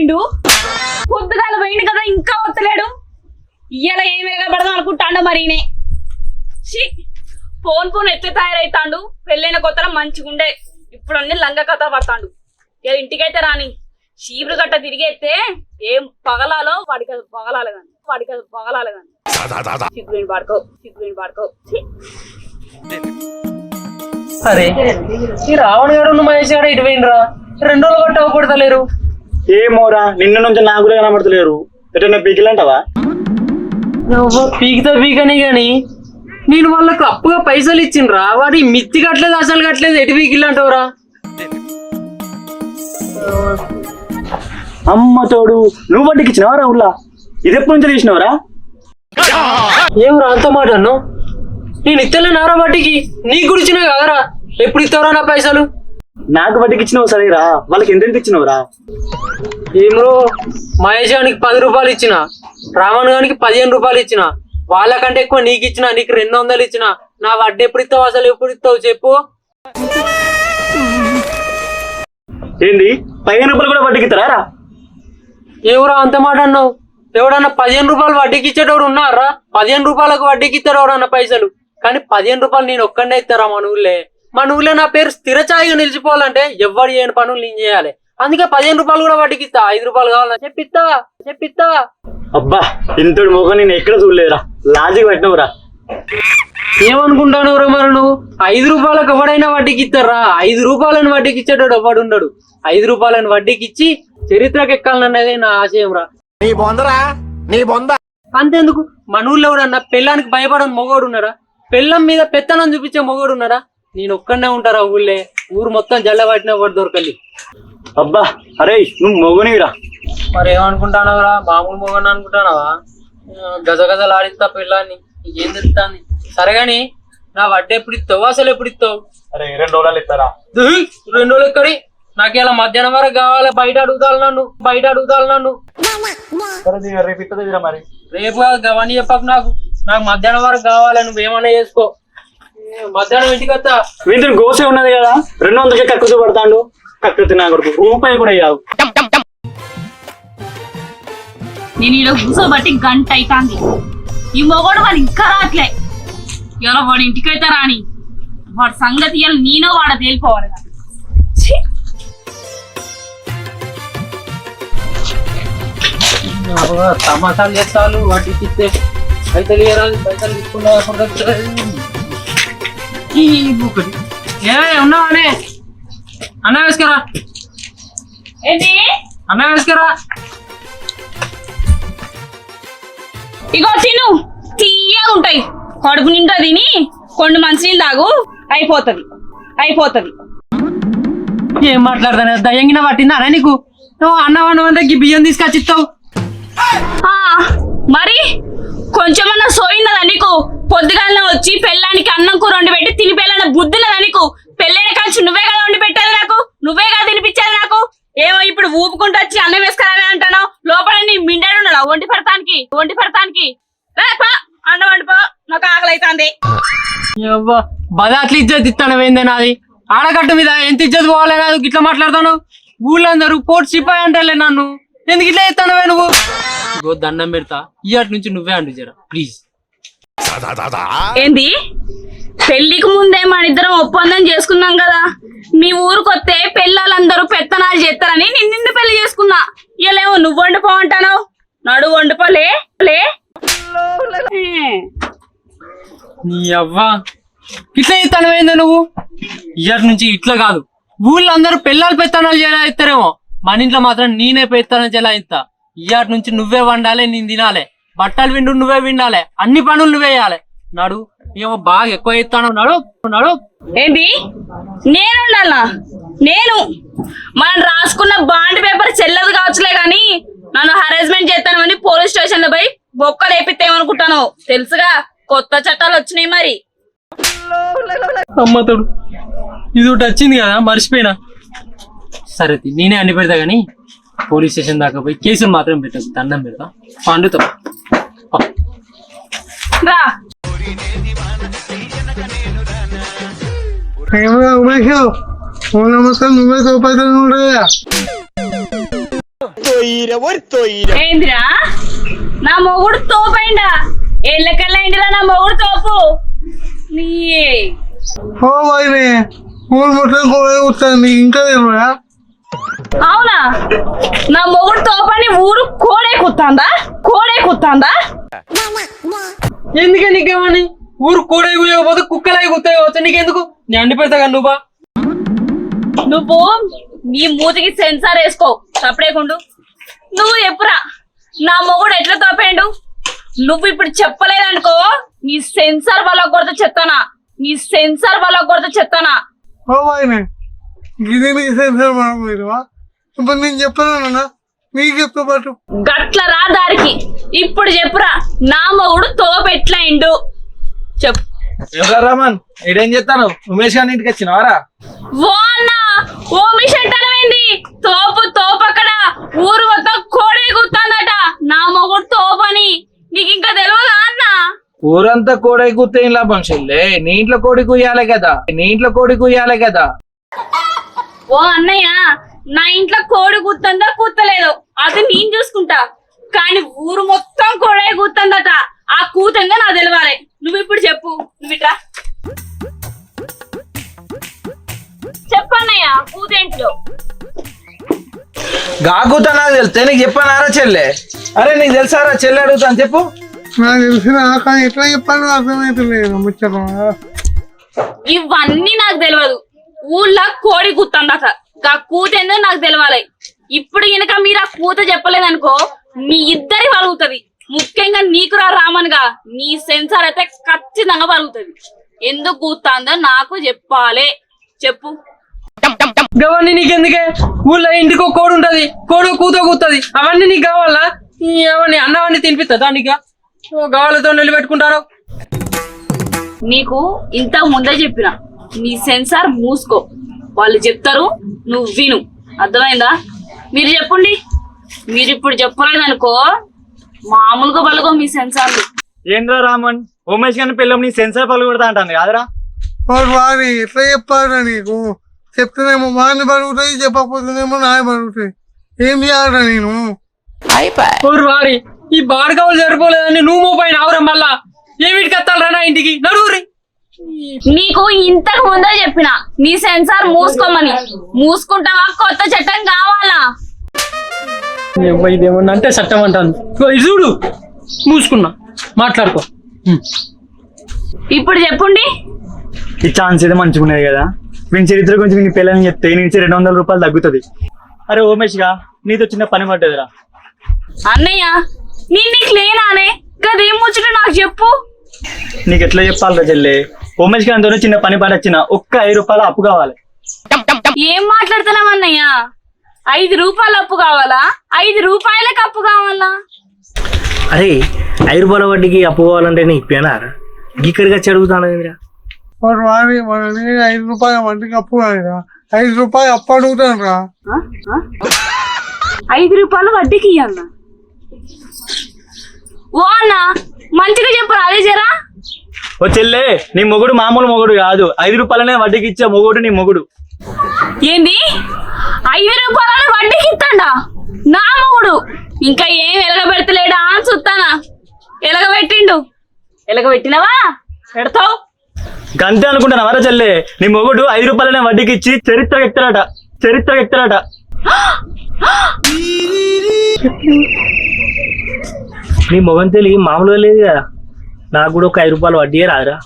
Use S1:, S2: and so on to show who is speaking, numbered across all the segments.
S1: పోయిండు పొద్దుగాల పోయిండు కదా ఇంకా వస్తలేడు ఇయ్యాల ఏం ఎగబడదాం అనుకుంటాండో మరీనే ఫోన్ ఎట్లా తయారైతాండు పెళ్ళైన కొత్తలో మంచిగుండే ఇప్పుడు అన్ని లంగ కథ పడతాండు ఇక ఇంటికైతే రాని చీపురు గట్ట తిరిగేస్తే ఏం పగలాలో వాడికి పగలాలి కానీ చిగ్గుని పాడుకో
S2: అరే ఈ రావణ్ గారు మహేష్ గారు ఇటు పోయినరా 2 రోజులు గట్ట అవ్వకూడతలేరు
S3: ఏమోరా నిన్న నుంచి నాకు కూడా కనబడతలేరు ఎటన్నా పీకిలంటావా
S2: పీకితో పీకని గాని నేను వాళ్ళకు అప్పుగా పైసలు ఇచ్చిండ్రా వాడి మిత్తి కట్టలేదు అసలు కట్టలేదు ఎటు పీకిలంటావురా
S3: అమ్మ తోడు నువ్వు వడ్డీకి ఇచ్చినవారా ఊళ్ళా ఇది ఎప్పటి నుంచి తీసినవరా
S2: ఏమరా అంత మాట అన్ను నేను ఇస్తలేనారా వడ్డీకి నీకు కూడా ఇచ్చినా కదరా ఎప్పుడు ఇస్తావురా నా పైసలు
S3: నాకు వడ్డీకి ఇచ్చినావు సరేరా వాళ్ళకి ఎంత ఇచ్చినావురా
S2: ఏమో మహేష్ గారికి 10 రూపాయలు ఇచ్చిన రావణ్ గారికి 15 రూపాయలు ఇచ్చిన వాళ్ళకంటే ఎక్కువ నీకు ఇచ్చిన నీకు 200 ఇచ్చిన నా వడ్డీ ఎప్పుడు ఇస్తావు అసలు ఎప్పుడు ఇస్తావు చెప్పు
S3: ఏంది 15 రూపాయలు కూడా వడ్డీకి ఇస్తారా
S2: ఎవరా అంత మాట అన్నావు ఎవడన్నా 15 రూపాయలు వడ్డీకి ఇచ్చేటోడు ఉన్నారా 15 రూపాయలకు వడ్డీకి ఇస్తారు ఎవడన్నా పైసలు కానీ 15 రూపాయలు నేను ఒక్కడే ఇస్తారా మన ఊళ్ళో నా పేరు స్థిరచాయిగా నిలిచిపోవాలంటే ఎవరు చేయని పనులు నేను చేయాలి అందుకే 15 రూపాయలు కూడా వడ్డీకి ఇస్తా 5 రూపాయలు కావాలని చెప్పిస్తావా
S3: అబ్బా ఇంతటి మొగ నేను ఎక్కడ చూడలేదురా లాజిక్ పెట్టినవురా
S2: ఏమనుకుంటాను మరి నువ్వు 5 రూపాయలకు ఎవడైనా వడ్డీకి ఇస్తారా 5 రూపాయలను వడ్డీకి ఇచ్చేటోడు ఎవడున్నాడు 5 రూపాయలను వడ్డీకి ఇచ్చి చరిత్రకు ఎక్కాలన్నదే నా ఆశయం రా అంతేందుకు మన ఊళ్ళో ఎవడన్నా పెళ్ళానికి భయపడని మొగోడు ఉన్నారా పెళ్ళం మీద పెత్తనం చూపించే మొగోడు ఉన్నారా నేను ఒక్కడనే ఉంటారా ఊళ్ళే ఊరు మొత్తం జల్ల పట్టిన వాడు దొరకలి
S3: అబ్బా అరే నువ్వు మొగనివిరా
S2: మరి ఏమనుకుంటానవరా మామూలు మొగని అనుకుంటానవా గజగజలు ఆడిస్తా పెళ్ళాన్ని నీకేం తెలుస్తాను సరే గాని నా వడ్డీ ఎప్పుడు ఇస్తావు అసలు ఎప్పుడు ఇస్తావు
S3: అరే 2 రోజులు ఇస్తారా
S2: 2 రోజులు ఎక్కడి నాకు ఇలా మధ్యాహ్నం వరకు కావాలి బయట అడుగుతాను నన్ను
S3: రేపు ఇస్తుందిరా మరి
S2: రేపు కాదు అవన్నీ చెప్పకు నాకు మధ్యాహ్నం వరకు కావాలి నువ్వేమన్నా చేసుకో మధ్యాహ్నం ఇంటికి వస్తా
S3: వీటిని గోసే ఉన్నది కదా 200కే కక్కుతూ పడతాడు కక్కుతూ నా కొడుకు రూపాయి కూడా అయ్యావు
S1: నేను ఇలా కూర్చోబట్టి గంట అవుతాంది ఈ మొగోడు వాడు ఇంకా రాట్లే ఇలా వాడు ఇంటికైతే రాని వాడి సంగతి ఇలా నేనో వాడ తేలిపోవాలి
S2: తమాషాలు చేస్తాను వాటికి ఇస్తే పైసలు పైసలు తీసుకున్నా ఉన్నావానే అన్న వేసుకురా అన్న వేసుకురా
S1: ఇగో తిను తీయగా ఉంటాయి కడుపు నిండా తిని కొన్ని మంచినీళ్ళు తాగు అయిపోతుంది
S2: ఏం మాట్లాడతాను దయ్యంగిన పట్టిందా అన్న నీకు నువ్వు అన్నవాళ్ళ బియ్యం తీసుకొచ్చి ఇస్తావు
S1: మరి కొంచెమన్నా సోయినదా నీకు పొద్దుగాలనే వచ్చి పెళ్ళానికి అన్నం కూర వండి పెట్టి తిని పెళ్ళని బుద్ధినదా నీకు పెళ్ళైన కలిసి నువ్వే కదా వండి పెట్టేది నాకు నువ్వే కదా తినిపించేది నాకు ఏమో ఇప్పుడు ఊపుకుంటూ వచ్చి అన్నం వేసుకురావే అంటాను లోపల నీ మిండాడు ఉన్నాడా వండి పెడతానికి అన్నం వండిపో నాకు ఆకలి అవుతుంది
S2: బదాట్లు ఇజ్జత్ ఇస్తాను ఏందే నాది ఆడకట్టు మీద ఎంత ఇజ్జత్ పోవాలి నాది ఇట్లా మాట్లాడతాను ఊళ్ళందరూ పోటీ సిపాయి అంటలే నన్ను ఎందుకు ఇట్లా ఇస్తాను నువ్వు దండం పెడతా ఇయ్యాటి నుంచి నువ్వే అంటు జరా ప్లీజ్
S1: ఏంది పెళ్లికి ముందే మన ఇద్దరం ఒప్పందం చేసుకున్నాం కదా మీ ఊరికొస్తే పెళ్ళాలందరూ పెత్తనాలు చేస్తారని నిన్ను పెళ్లి చేసుకున్నా ఇలామో నువ్వు వండిపోమంటాను నడు వండిపోలే
S2: నీ అవ్వా ఇట్లా ఇస్తానమైందా నువ్వు ఇయ్యాటి నుంచి ఇట్లా కాదు ఊళ్ళో అందరూ పెళ్ళాలు పెత్తనాలు చేస్తారేమో మన ఇంట్లో మాత్రం నేనే పెత్తనం చేస్తా ఇయ్యాటి నుంచి నువ్వే వండాలి నేను తినాలి బట్టలు విండు నువ్వే విండాలి అన్ని పనులు నువ్వే వేయాలి నాడు ఏమో బాగా ఎక్కువ ఇస్తాను నాడు
S1: ఏంటి నేను మనం రాసుకున్న బాండ్ పేపర్ చెల్లదు కావచ్చులే గాని నన్ను హరాస్మెంట్ చేస్తానని పోలీస్ స్టేషన్ లో పోయి బొక్కలు వేపిస్తేమనుకుంటాను తెలుసుగా కొత్త చట్టాలు వచ్చినాయి మరి
S2: అమ్మతోడు ఇది ఒకటి వచ్చింది కదా మర్చిపోయినా సరే నేనే అన్ని పెడతా గానీ పోలీస్ స్టేషన్ దాకా పోయి కేసులు మాత్రం పెట్టదు దండం పెడతా పండుతాం
S4: ఉమేష్ నమస్కారం నువ్వే 100 పైసలు
S1: ఏందిరా నా మొగుడు తోపైండా ఎళ్ళకల్లా ఇంటిరా నా మొగుడు తోపు నీ
S4: ఊరు మొత్తం కూర్చొని ఇంకా తెలియదా?
S1: అవునా నా మొగుడు తోపని ఊరు కోడే కుత్తాందా
S2: ఎందుకే నీకేమని ఊరు కూడా కూయకపోతే కుక్కలై కుత్తాయి పోతే నీకెందుకు నేను అండి పెడతా కానీ
S1: నువ్వు నీ మూతికి సెన్సార్ వేసుకో తప్పడేకుండు నువ్వు చెప్పురా నా మొగుడు ఎట్లా తోపేండు నువ్వు ఇప్పుడు చెప్పలేదనుకో నీ సెన్సార్ వల్ల కొడత చెప్తానా
S4: ఇది ఇప్పుడు నేను చెప్పాను నీకు చెప్తా పాటు
S1: గట్ల రా దారికి ఇప్పుడు చెప్పురా నా మొగుడు తోపెట్లయిండు చెప్పు
S5: రమన్ ఇడేం చెప్తాను ఉమేష్ గారి ఇంటికి వచ్చినవారా?
S1: ఓ అన్నా ఓ మిషన్ టనమైంది తోపక్కడ ఊరు మొత్తం కోడే కూతాందట నా మొగుడు తోపని నీకు ఇంకా తెలియదా అన్న
S5: ఊరంతా కోడి కూతే ఏం లాభం చెల్లే, నీ ఇంట్లో కోడి కుయ్యాలే కదా.
S1: ఓ అన్నయ్య నా ఇంట్లో కోడి కూతుందా కూతలేదు అది నేను చూసుకుంటా కానీ ఊరు మొత్తం కోడే కూతుందట ఆ కూతంగా నాకు తెలవాలి నువ్వు ఇప్పుడు చెప్పు నువ్వు ఇట్రా చెప్పన్నయ్య కూతేంట్లో
S5: గాకూత నాకు తెలితే నీకు చెప్పానారా చెల్లె? అరే నీకు తెలుసారా చెల్లె అడుగుతాను చెప్పు.
S4: నాకు తెలిసిన కానీ ఎట్లా చెప్పాను అర్థమైతలేదు ముచ్చట.
S1: ఇవన్నీ నాకు తెలియదు ఊళ్ళో కోడి కూతుందట ఆ కూతేందో నాకు తెలవాలి ఇప్పుడు గనక మీరు ఆ కూత చెప్పలేదనుకో మీ ఇద్దరి పలుగుతుంది ముఖ్యంగా నీకు రామన్గా నీ సెన్సార్ అయితే ఖచ్చితంగా పలుగుతుంది ఎందుకు కూతాందో నాకు చెప్పాలి చెప్పు
S2: గవన్నీ నీకెందుకే ఊళ్ళో ఇంటికి ఒక కోడి ఉంటది కోడి కూతది అవన్నీ నీకు కావాలా అవన్నీ అన్నవన్నీ తినిపిస్తా దానికి గవాలతో నిలబెట్టుకుంటారు
S1: నీకు ఇంత ముందే చెప్పిన నీ సెన్సార్ మూసుకో వాళ్ళు చెప్తారు నువ్వు విను అర్థమైందా మీరు చెప్పండి మీరు ఇప్పుడు చెప్పలేదనుకో మామూలుగా బలగో మీ సెన్సార్లు
S3: ఏంద్రా రామన్ ఉమేష్ గారిని పిల్లం నీ సెన్సార్ పలు కొడతా అంటాను కాదురా
S4: వారి ఎట్లా చెప్పారా నీకు? చెప్తేనేమో వాడిని పడుగుతాయి, చెప్పకపోతేనేమో నాయ పడుగుతాయి. ఏం చేయాలరా నేను?
S2: ఊరు వారి ఈ బాడకావులు సరిపోలేదని నువ్వు మోపైన అవరం మళ్ళా ఏమిటికి వస్తారా నా ఇంటికి నడుగురి.
S1: నీకు ఇంతకు ముందే చెప్పిన నీ సెన్సార్ మూసుకోమని మూసుకుంటావా కొత్త చట్టం కావాలా
S2: ఇదేమన్నా అంటే చట్టం అంటాను ఇది చూడు మూసుకున్నా మాట్లాడుకో
S1: ఇప్పుడు చెప్పండి
S3: ఈ ఛాన్స్ అయితే మంచిగా ఉన్నది కదా వీని చరిత్ర గురించి నీ పిల్లని చెప్తే నుంచి 200 రూపాయలు తగ్గుతుంది. అరే ఉమేష్ గా నీతో చిన్న పని పడ్డదిరా.
S1: అన్నయ్య నీకు లేనానే గదేం ముచ్చట నాకు చెప్పు
S3: నీకు ఎట్లా చెప్పాలరా చెల్లె? ఉమేష్ గారితో చిన్న పని పడొచ్చిన ఒక్క 5 రూపాయలు అప్పు కావాలి.
S1: ఏం మాట్లాడుతున్నావు అన్నయ్య 5 రూపాయలు అప్పు కావాలా 5 రూపాయలకు అప్పు కావాలా?
S6: అరే 5 రూపాయల వడ్డీకి అప్పు కావాలంటే నీకు పేనారా ఇక్కడికి వచ్చి అడుగుతాను
S4: వారి మనని 5 రూపాయల వంటికి అప్పు కాదురా, 5 రూపాయలు అప్పు అడుగుతాను రా.
S1: 5 రూపాయలు వడ్డీకి ఇయ్యాలనా? ఓ అన్న మంచిగా చెప్పు అదే జరా.
S3: ఓ చెల్లె నీ మొగుడు మామూలు మొగుడు కాదు, 5 రూపాయలనే వడ్డీకి ఇచ్చే మొగుడు నీ మొగుడు.
S1: ఏంది 5 రూపాయలు వడ్డీకి ఇస్తాడా నా మొగుడు? ఇంకా ఏం ఎలగబెడతలేడా అని చూస్తానా? ఎలగబెట్టిండు ఎలగబెట్టినవా పెడతావు
S3: గంతే అనుకుంటాను వరా చెల్లె? నీ మొగుడు 5 రూపాయలనే వడ్డీకి ఇచ్చి చరిత్ర ఎక్తారట.
S6: నీ మొగం తెలియ మామూలుగా లేదు కదా, నాకు కూడా ఒక 5 రూపాయలు వడ్డీ రాదురా.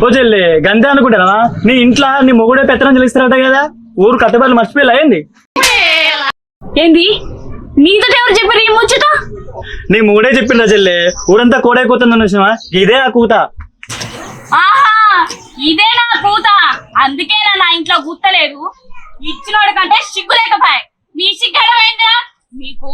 S3: ఓ చెల్లె గంతే అనుకుంటానా? నీ ఇంట్లో నీ మొగుడే పెత్తనం చెల్లిస్తారట కదా, ఊరు కట్టబడి మర్చిపోయి ఏంది?
S1: ఏంది నీతో ఎవరు చెప్పారు ఈ ముచ్చట?
S3: నీ మొగుడే చెప్పిండ్రా చెల్లె, ఊరంతా కోడే కూతుందని వచ్చినావా? ఇదే ఆ కూత.
S1: ఆహా ఇదే నా కూత, అందుకే నా ఇంట్లో గుత్తలేదు. ఇచ్చినోడి కంటే సిగ్గు లేకపోయా. మీ సిగ్గడమైందా మీకు?